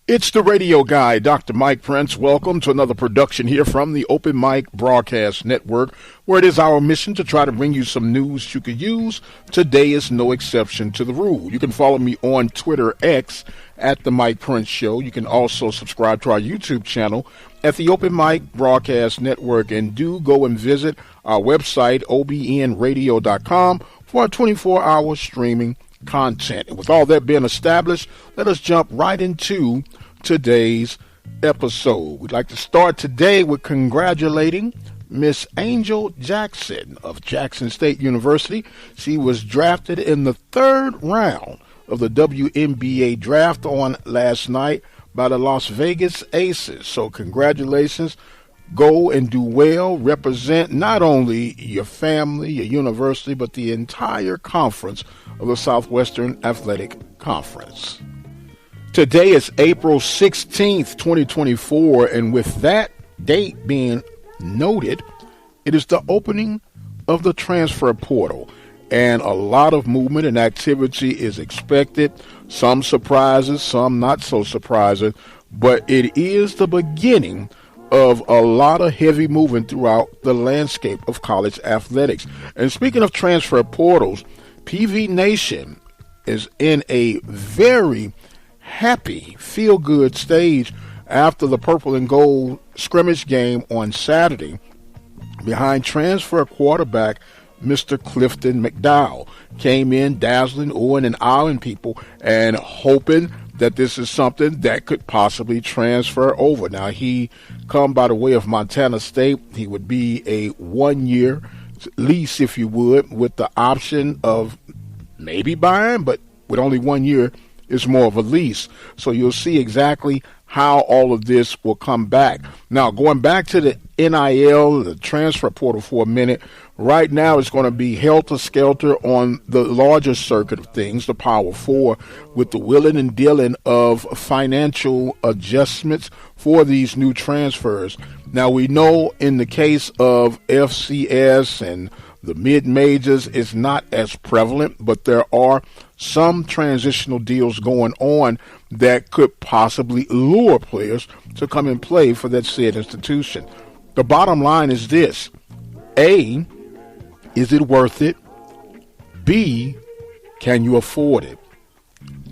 It's the radio guy, Dr. Mike Prince. Welcome to another production here from the Open Mic Broadcast Network, where it is our mission to try to bring you some news you could use. Today is no exception to the rule. You can follow me on Twitter X at The Mike Prince Show. You can also subscribe to our YouTube channel at the Open Mic Broadcast Network, and do go and visit our website, obnradio.com, for our 24-hour streaming content. And with all that being established, let us jump right into today's episode. We'd like to start today with congratulating Miss Angel Jackson of Jackson State University. She was drafted in the third round of the WNBA draft on last night by the Las Vegas Aces. So congratulations. Go and do well. Represent not only your family, your university, but the entire conference of the Southwestern Athletic Conference. Today is April 16th, 2024, and with that date being noted, it is the opening of the transfer portal, and a lot of movement and activity is expected. Some surprises, some not so surprising, but it is the beginning of a lot of heavy movement throughout the landscape of college athletics. And speaking of transfer portals, PV Nation is in a very happy, feel-good stage after the purple and gold scrimmage game on Saturday behind transfer quarterback Mr. Clifton McDowell. Came in dazzling, oohing and ahhing people and hoping that this is something that could possibly transfer over. Now, he come by the way of Montana State. He would be a 1-year lease, if you would, with the option of maybe buying, but with only 1 year, it's more of a lease. So you'll see exactly how all of this will come back. Now, going back to the NIL, the transfer portal for a minute, right now it's going to be helter-skelter on the larger circuit of things, the Power Four, with the wheeling and dealing of financial adjustments for these new transfers. Now, we know in the case of FCS and the mid-majors, it's not as prevalent, but there are some transitional deals going on that could possibly lure players to come and play for that said institution. The bottom line is this: A, is it worth it? B, can you afford it?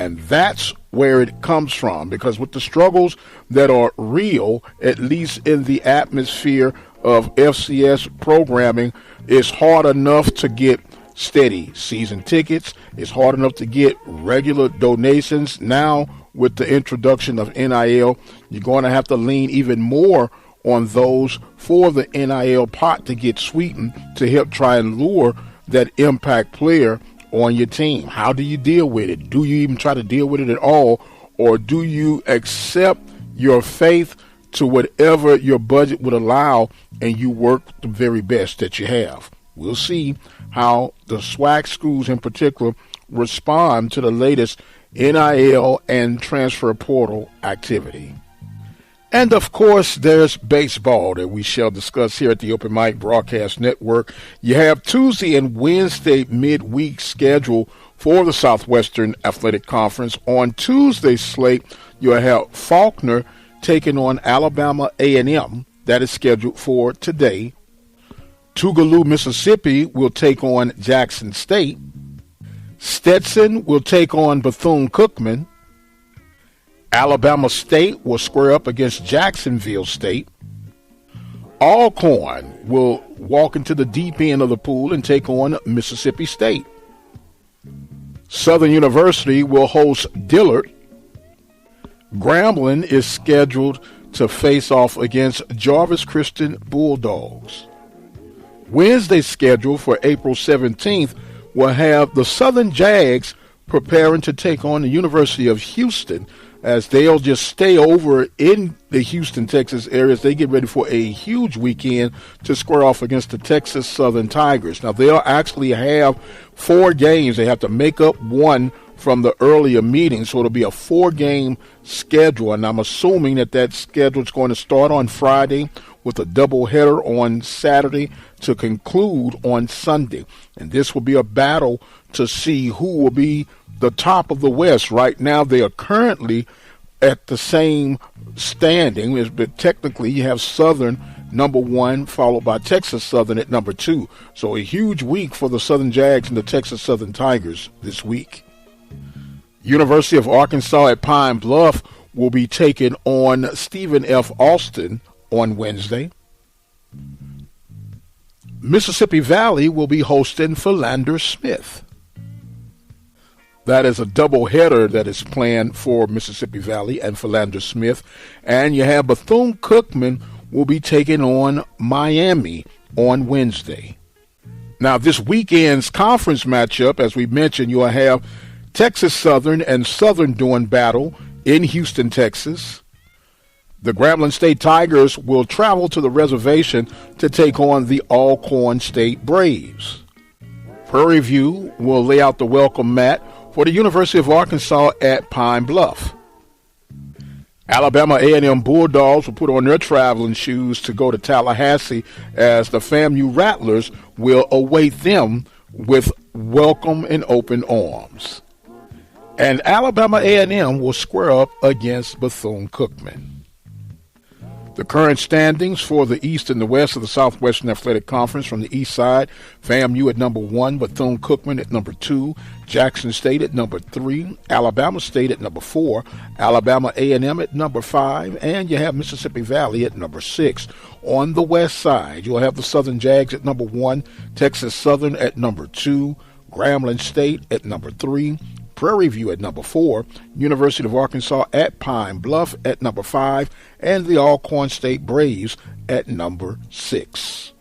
And that's where it comes from, because with the struggles that are real, at least in the atmosphere of FCS programming, it's hard enough to get steady season tickets. It's hard enough to get regular donations. Now, with the introduction of NIL, you're going to have to lean even more on those for the NIL pot to get sweetened to help try and lure that impact player on your team. How do you deal with it? Do you even try to deal with it at all? Or do you accept your faith to whatever your budget would allow and you work the very best that you have? We'll see how the SWAC schools in particular respond to the latest NIL and transfer portal activity. And of course, there's baseball that we shall discuss here at the Open Mic Broadcast Network. You have Tuesday and Wednesday midweek schedule for the Southwestern Athletic Conference. On Tuesday's slate, you'll have Faulkner taking on Alabama A&M. That is scheduled for today. Tougaloo, Mississippi will take on Jackson State. Stetson will take on Bethune-Cookman. Alabama State will square up against Jacksonville State. Alcorn will walk into the deep end of the pool and take on Mississippi State. Southern University will host Dillard. Grambling is scheduled to face off against Jarvis Christian Bulldogs. Wednesday's schedule for April 17th will have the Southern Jags preparing to take on the University of Houston, as they'll just stay over in the Houston, Texas area as they get ready for a huge weekend to square off against the Texas Southern Tigers. Now, they'll actually have 4 games. They have to make up one from the earlier meeting, so it'll be a 4-game schedule, and I'm assuming that schedule is going to start on Friday with a doubleheader on Saturday to conclude on Sunday. And this will be a battle to see who will be the top of the West. Right now, they are currently at the same standing, but technically you have Southern number 1, followed by Texas Southern at number 2. So a huge week for the Southern Jags and the Texas Southern Tigers this week. University of Arkansas at Pine Bluff will be taking on Stephen F. Austin on Wednesday. Mississippi Valley will be hosting Philander Smith. That is a doubleheader that is planned for Mississippi Valley and Philander Smith. And you have Bethune-Cookman will be taking on Miami on Wednesday. Now, this weekend's conference matchup, as we mentioned, you'll have Texas Southern and Southern doing battle in Houston, Texas. The Grambling State Tigers will travel to the reservation to take on the Alcorn State Braves. Prairie View will lay out the welcome mat for the University of Arkansas at Pine Bluff. Alabama A&M Bulldogs will put on their traveling shoes to go to Tallahassee as the FAMU Rattlers will await them with welcome and open arms. And Alabama A&M will square up against Bethune-Cookman. The current standings for the East and the West of the Southwestern Athletic Conference: from the East side, FAMU at number 1, Bethune-Cookman at number 2, Jackson State at number 3, Alabama State at number 4, Alabama A&M at number 5, and you have Mississippi Valley at number 6. On the West side, you'll have the Southern Jags at number 1, Texas Southern at number 2, Grambling State at number 3, Prairie View at number 4, University of Arkansas at Pine Bluff at number 5, and the Alcorn State Braves at number 6.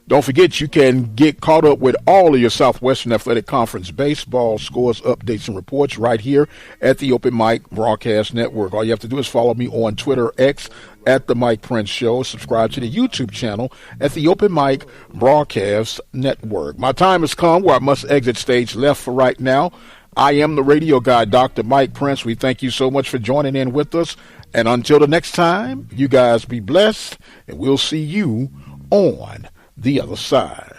Don't forget, you can get caught up with all of your Southwestern Athletic Conference baseball scores, updates, and reports right here at the Open Mic Broadcast Network. All you have to do is follow me on Twitter, X, at The Mike Prince Show. Subscribe to the YouTube channel at the Open Mic Broadcast Network. My time has come where I must exit stage left for right now. I am the radio guy, Dr. Mike Prince. We thank you so much for joining in with us. And until the next time, you guys be blessed, and we'll see you on the other side.